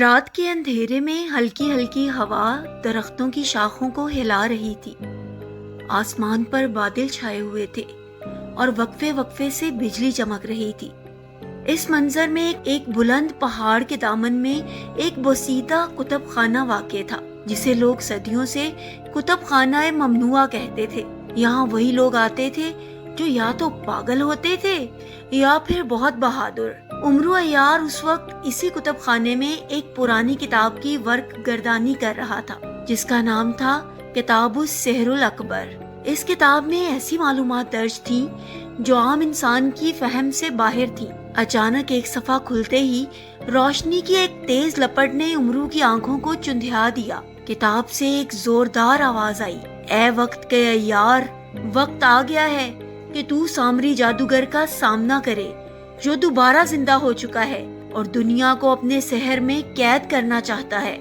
رات کے اندھیرے میں ہلکی ہلکی ہوا درختوں کی شاخوں کو ہلا رہی تھی۔ آسمان پر بادل چھائے ہوئے تھے اور وقفے وقفے سے بجلی چمک رہی تھی۔ اس منظر میں ایک بلند پہاڑ کے دامن میں ایک بوسیدہ کتب خانہ واقع تھا، جسے لوگ صدیوں سے کتب خانہ ممنوعہ کہتے تھے۔ یہاں وہی لوگ آتے تھے جو یا تو پاگل ہوتے تھے یا پھر بہت بہادر۔ عمرو عیار اس وقت اسی کتب خانے میں ایک پرانی کتاب کی ورق گردانی کر رہا تھا، جس کا نام تھا کتاب السحر الاکبر۔ اس کتاب میں ایسی معلومات درج تھیں جو عام انسان کی فہم سے باہر تھیں۔ اچانک ایک صفحہ کھلتے ہی روشنی کی ایک تیز لپٹ نے عمرو کی آنکھوں کو چندھیا دیا۔ کتاب سے ایک زوردار آواز آئی، اے وقت کے عیار، وقت آ گیا ہے کہ تو سامری جادوگر کا سامنا کرے جو دوبارہ زندہ ہو چکا ہے اور دنیا کو اپنے سحر میں قید کرنا چاہتا ہے۔